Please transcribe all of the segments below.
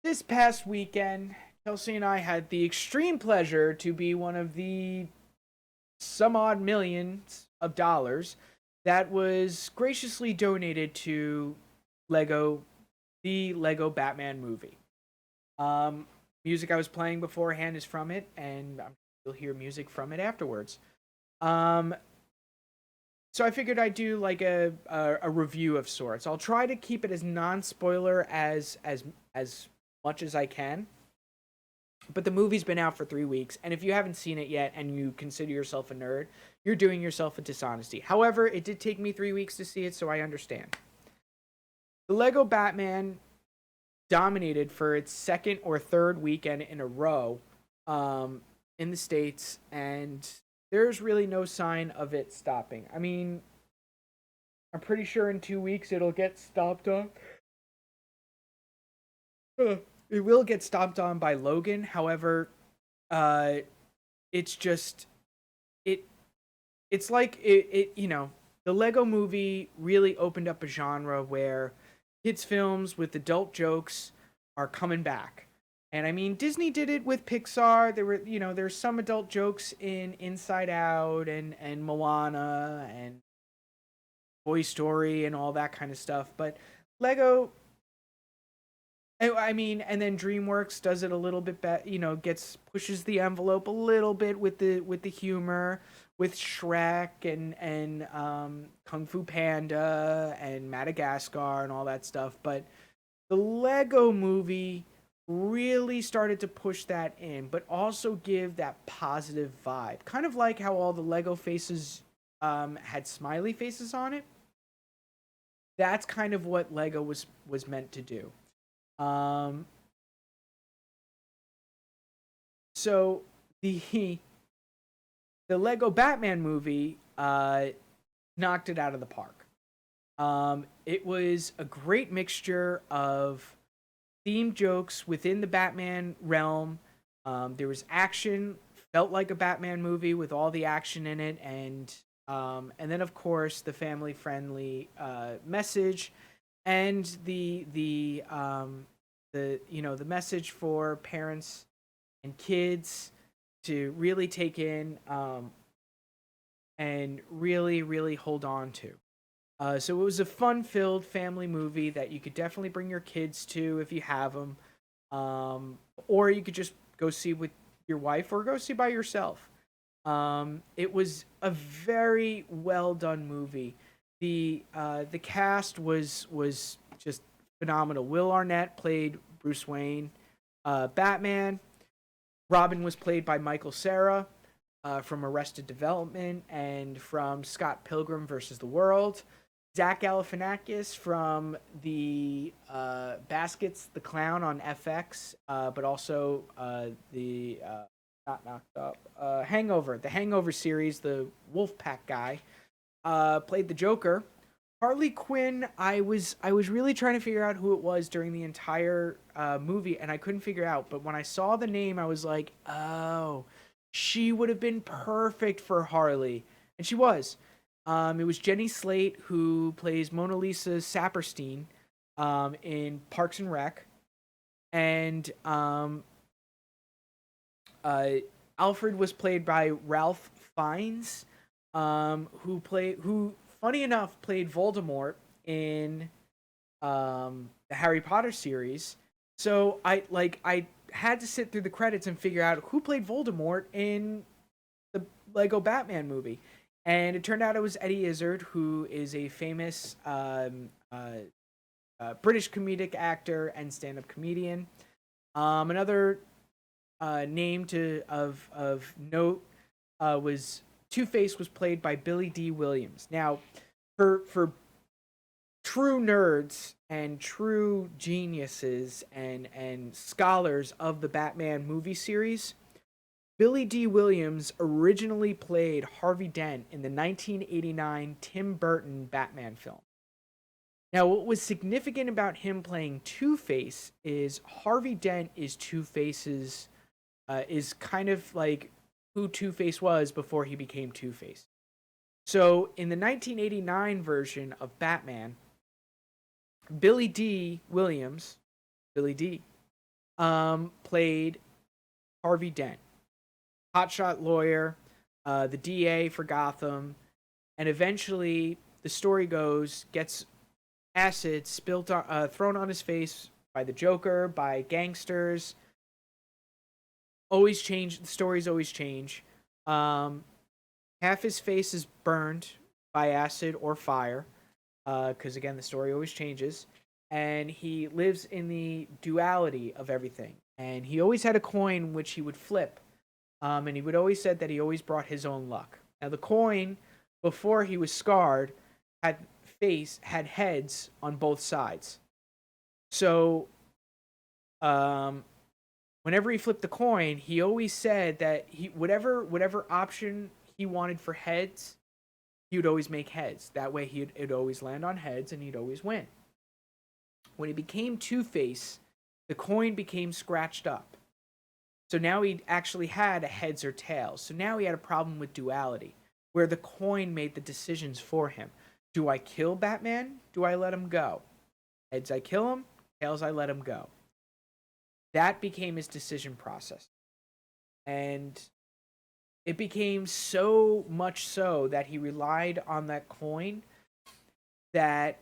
This past weekend, Kelsey and I had the extreme pleasure to be one of the some odd millions of dollars that was graciously donated to Lego, the Lego Batman movie. Um, Music I was playing beforehand is from it, and you'll hear music from it afterwards. Um, so I figured I'd do like a review of sorts. I'll try to keep it as non spoiler as much as I can. But the movie's been out for 3 weeks, and if you haven't seen it yet and you consider yourself a nerd, you're doing yourself a dishonesty. However, it did take me 3 weeks to see it, so I understand. The Lego Batman dominated for its second or third weekend in a row in the States, and there's really no sign of it stopping. I mean, I'm pretty sure in 2 weeks it'll get stopped on. It will get stopped on by Logan. However, uh, it's just it it's like the Lego movie really opened up a genre where kids films with adult jokes are coming back. And I mean, Disney did it with Pixar. There's some adult jokes in Inside Out and Moana and Toy Story and all that kind of stuff. But Lego, I mean, and then DreamWorks does it a little bit better. Gets pushes the envelope a little bit with the humor, with Shrek and Kung Fu Panda and Madagascar and all that stuff. But the Lego movie really started to push that in, but also give that positive vibe, kind of like how all the Lego faces had smiley faces on it. That's kind of what Lego was meant to do. Um, so the the Lego Batman movie knocked it out of the park. It was a great mixture of theme jokes within the Batman realm. There was action, felt like a Batman movie with all the action in it, and then of course the family friendly message and the message for parents and kids to really take in and really hold on to. So it was a fun-filled family movie that you could definitely bring your kids to if you have them, or you could just go see with your wife or go see by yourself. It was a very well done movie. The cast was just phenomenal. Will Arnett played Bruce Wayne, Batman. Robin was played by Michael Cera from Arrested Development and from Scott Pilgrim versus the World. Zach Galifianakis from the Baskets the Clown on FX, but also the not knocked up Hangover, the Hangover series, the Wolfpack guy, played the Joker. Harley Quinn, I was really trying to figure out who it was during the entire movie, and I couldn't figure out. But when I saw the name, I was like, oh, she would have been perfect for Harley, and she was. It was Jenny Slate who plays Mona Lisa Saperstein in Parks and Rec, and uh, Alfred was played by Ralph Fiennes, who funny enough played Voldemort in the Harry Potter series. So I had to sit through the credits and figure out who played Voldemort in the Lego Batman movie. And it turned out it was Eddie Izzard, who is a famous British comedic actor and stand-up comedian. Another name to of note was Two Face was played by Billy D. Williams. Now, for true nerds and true geniuses and scholars of the Batman movie series, Billy D. Williams originally played Harvey Dent in the 1989 Tim Burton Batman film. Now, what was significant about him playing Two Face is Harvey Dent is Two Face's is kind of like who Two Face was before he became Two Face. So, in the 1989 version of Batman, Billy D. Williams, Billy D. played Harvey Dent, hotshot lawyer, the DA for Gotham, and eventually the story goes gets acid thrown on his face by the Joker, by gangsters. Always change. The stories always change. Um, Half his face is burned by acid or fire, because again, the story always changes. And he lives in the duality of everything. And he always had a coin which he would flip, and he would always said that he always brought his own luck. Now the coin, before he was scarred, had heads on both sides. So, um, whenever he flipped the coin, he always said that he whatever option he wanted for heads, he would always make heads. That way, it'd always land on heads, and he'd always win. When he became Two Face, the coin became scratched up. So now he actually had a heads or tails. So now he had a problem with duality, where the coin made the decisions for him. Do I kill Batman? Do I let him go? Heads, I kill him. Tails, I let him go. That became his decision process. And it became so much so that he relied on that coin that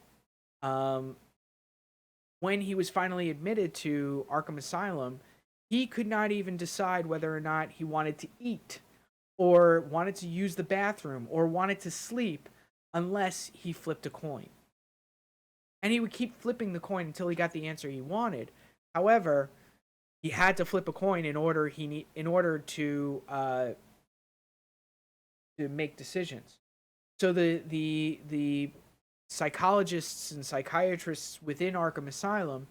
when he was finally admitted to Arkham Asylum, he could not even decide whether or not he wanted to eat or wanted to use the bathroom or wanted to sleep unless he flipped a coin. And he would keep flipping the coin until he got the answer he wanted. However, he had to flip a coin in order to make decisions. So the psychologists and psychiatrists within Arkham Asylum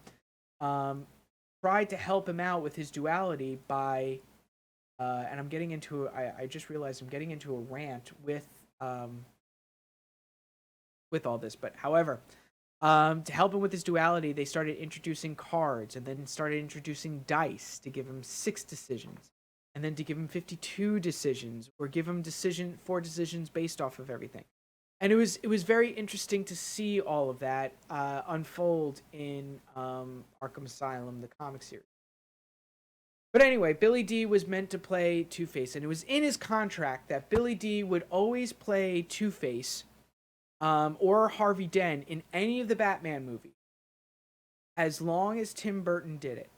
tried to help him out with his duality by, and I'm getting into, I just realized I'm getting into a rant with all this, but however, to help him with his duality, they started introducing cards and then started introducing dice to give him 6 decisions and then to give him 52 decisions or give him 4 decisions based off of everything. And it was very interesting to see all of that unfold in Arkham Asylum, the comic series. But anyway, Billy D was meant to play Two-Face, and it was in his contract that Billy D would always play Two-Face or Harvey Dent in any of the Batman movies, as long as Tim Burton did it.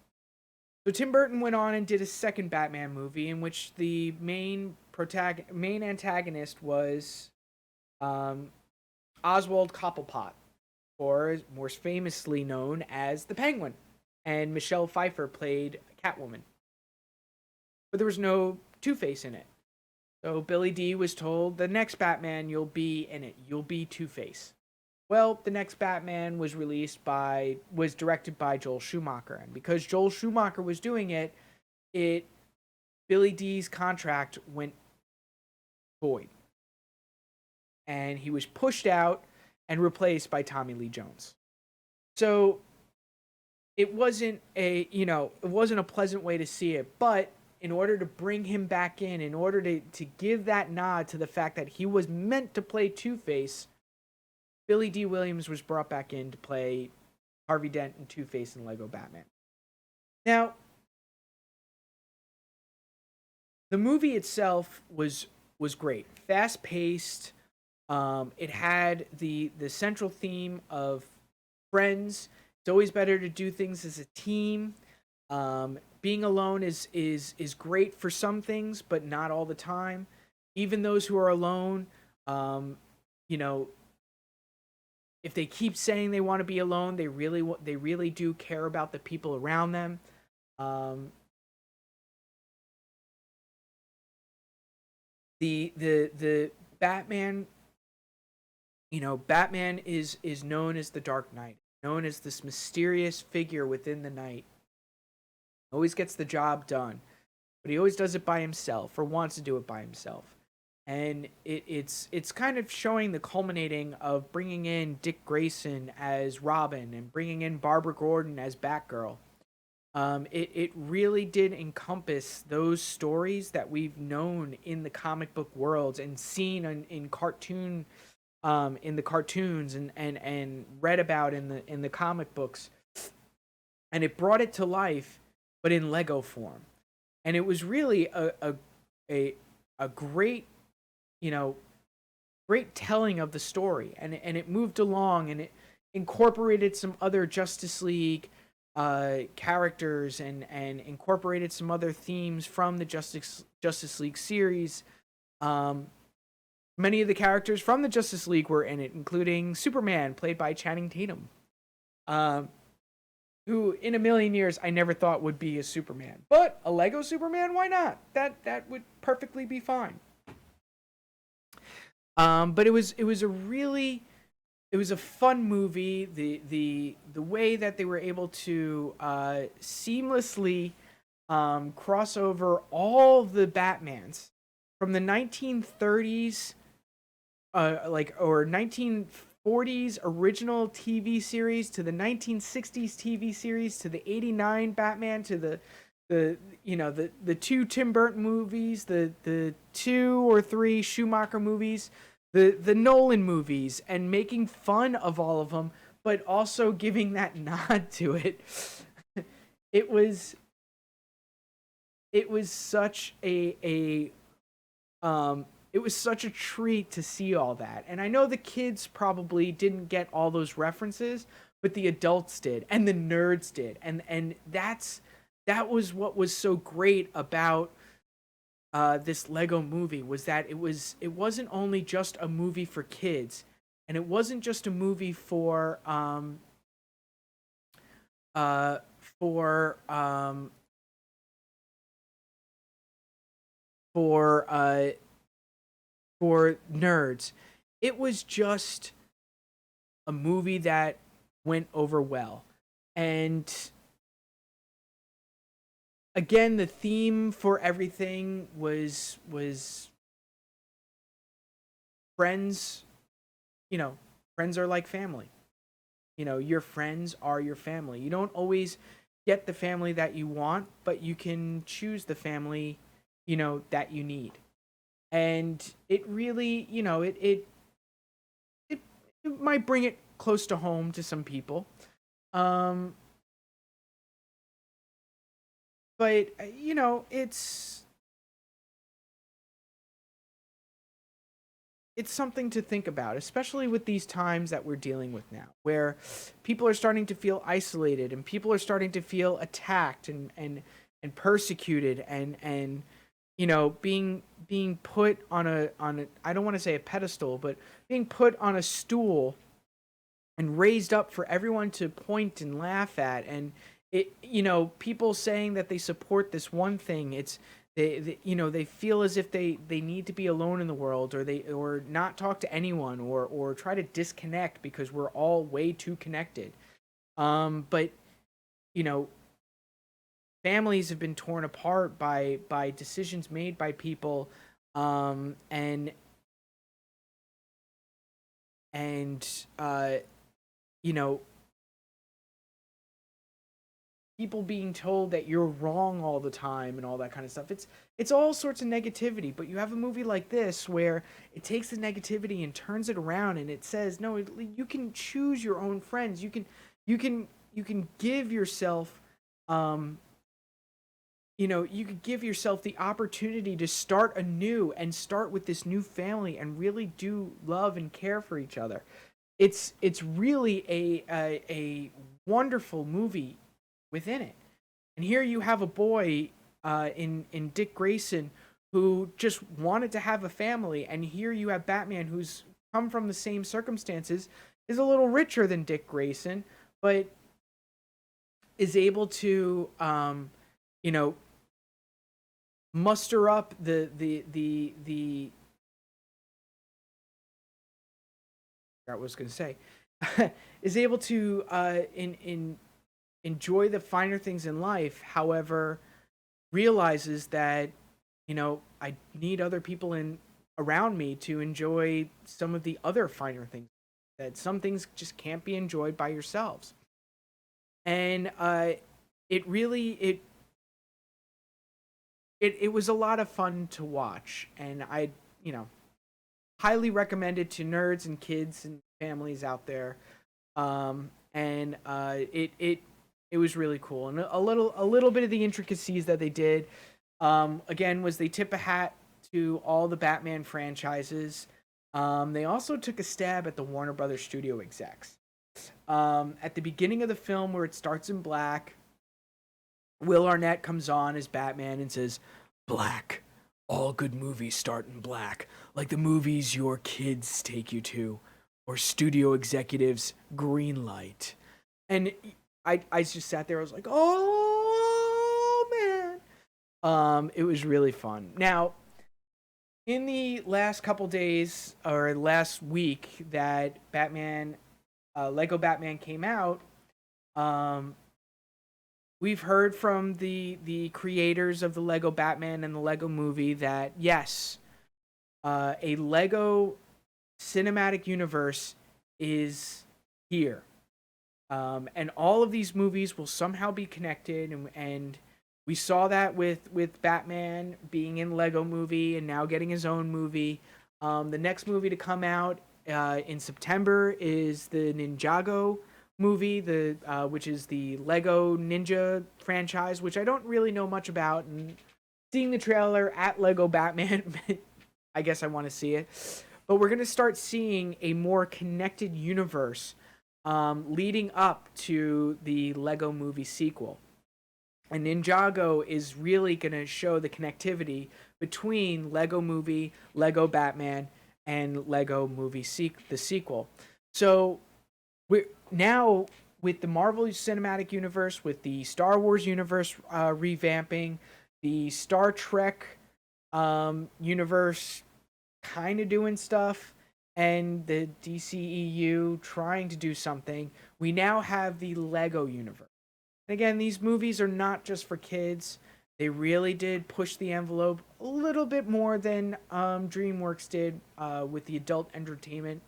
So Tim Burton went on and did a second Batman movie in which the main antagonist was Oswald Cobblepot, or more famously known as the Penguin, and Michelle Pfeiffer played Catwoman. But there was no Two-Face in it. So Billy D was told, the next Batman, you'll be in it. You'll be Two-Face. Well, the next Batman was directed by Joel Schumacher. And because Joel Schumacher was doing it, Billy D's contract went void. And he was pushed out and replaced by Tommy Lee Jones. So it wasn't a pleasant way to see it, but in order to bring him back in order to give that nod to the fact that he was meant to play Two-Face, Billy D. Williams was brought back in to play Harvey Dent and Two-Face in Lego Batman. Now, the movie itself was great. Fast-paced. It had the central theme of friends. It's always better to do things as a team. Being alone is great for some things, but not all the time. Even those who are alone, if they keep saying they want to be alone, they really do care about the people around them. The Batman, Batman is known as the Dark Knight, known as this mysterious figure within the night. Always gets the job done, but he always does it by himself or wants to do it by himself. And it's kind of showing the culminating of bringing in Dick Grayson as Robin and bringing in Barbara Gordon as Batgirl. It really did encompass those stories that we've known in the comic book worlds and seen in cartoon, in the cartoons and read about in the comic books, and it brought it to life but in Lego form. And it was really a, a great, you know, great telling of the story, and it moved along, and it incorporated some other Justice League characters, and incorporated some other themes from the Justice League series. Um, Many of the characters from the Justice League were in it, including Superman, played by Channing Tatum, um, who in a million years I never thought would be a Superman, but a Lego Superman, why not? That would perfectly be fine. But it was a really it was a fun movie. The way that they were able to seamlessly cross over all the Batmans from the 1930s, or 1940s original TV series, to the 1960s TV series, to the '89 Batman, to the two Tim Burton movies, the two or three Schumacher movies, the Nolan movies, and making fun of all of them, but also giving that nod to it. It was it was such a it was such a treat to see all that. And I know the kids probably didn't get all those references, but the adults did, and the nerds did. And that was what was so great about this Lego movie, was that it wasn't only just a movie for kids, and it wasn't just a movie uh for um for uh for nerds. It was just a movie that went over well. And again, the theme for everything was friends. You know, friends are like family. Your friends are your family. You don't always get the family that you want, but you can choose the family, that you need. And it really, it, it might bring it close to home to some people. Um, but it's something to think about, especially with these times that we're dealing with now, where people are starting to feel isolated, and people are starting to feel attacked, and persecuted, and being put on a, I don't want to say a pedestal, but being put on a stool and raised up for everyone to point and laugh at. And people saying that they support this one thing, they feel as if they need to be alone in the world, or not talk to anyone, or try to disconnect, because we're all way too connected. But you know families have been torn apart by decisions made by people, and you know people being told that you're wrong all the time, and all that kind of stuff. It's all sorts of negativity, but you have a movie like this where it takes the negativity and turns it around, and it says, no, you can choose your own friends. You can give yourself, um you could give yourself the opportunity to start anew, and start with this new family, and really do love and care for each other. It's really a wonderful movie within it. And here you have a boy, in Dick Grayson, who just wanted to have a family, and here you have Batman, who's come from the same circumstances, is a little richer than Dick Grayson, but is able to, you know muster up the I was going to say, is able to, in enjoy the finer things in life. However, realizes that, I need other people in around me to enjoy some of the other finer things, that some things just can't be enjoyed by yourselves. And it really it was a lot of fun to watch, and I, you know highly recommend it to nerds and kids and families out there. And it It was really cool, and a little bit of the intricacies that they did. Again, was they tip a hat to all the Batman franchises. They also took a stab at the Warner Brothers studio execs. At the beginning of the film, where it starts in black, Will Arnett comes on as Batman and says, "Black. All good movies start in black, like the movies your kids take you to, or studio executives green light." And I just sat there. I was like, "Oh man!" It was really fun. Now, in the last couple days or last week that Lego Batman came out, um, we've heard from the creators of the Lego Batman and the Lego Movie that yes, a Lego cinematic universe is here, and all of these movies will somehow be connected, and we saw that with Batman being in Lego Movie and now getting his own movie. The next movie to come out in September is the Ninjago movie, the which is the Lego Ninja franchise, which I don't really know much about. And seeing the trailer at Lego Batman, I guess I want to see it. But we're gonna start seeing a more connected universe leading up to the Lego Movie sequel. And Ninjago is really going to show the connectivity between Lego Movie, Lego Batman, and Lego Movie the sequel. So we're now with the Marvel Cinematic Universe, with the Star Wars universe revamping, the Star Trek universe kind of doing stuff, and the DCEU trying to do something. We now have the Lego universe. And again, these movies are not just for kids. They really did push the envelope a little bit more than DreamWorks did with the adult entertainment.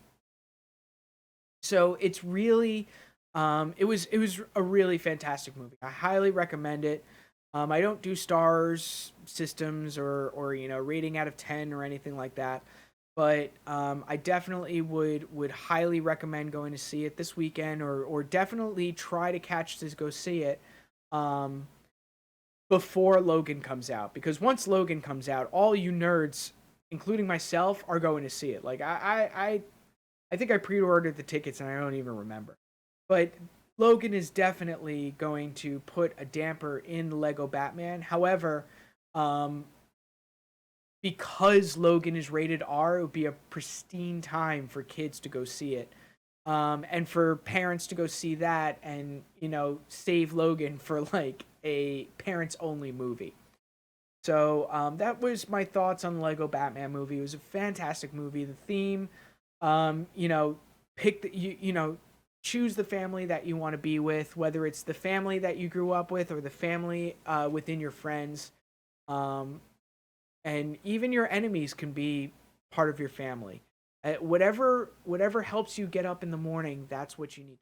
So it's really, it was a really fantastic movie. I highly recommend it. I don't do stars systems or rating out of 10 or anything like that, but I definitely would highly recommend going to see it this weekend, or definitely try to catch to go see it um, before Logan comes out, because once Logan comes out, all you nerds, including myself, are going to see it. Like I think I pre-ordered the tickets and I don't even remember. But Logan is definitely going to put a damper in the Lego Batman. However, um, because Logan is rated R, it would be a pristine time for kids to go see it. And for parents to go see that and, save Logan for like a parents only movie. So that was my thoughts on the Lego Batman movie. It was a fantastic movie. The theme, um, you know, pick choose the family that you want to be with, whether it's the family that you grew up with or the family within your friends. Um, and even your enemies can be part of your family. Whatever helps you get up in the morning, that's what you need.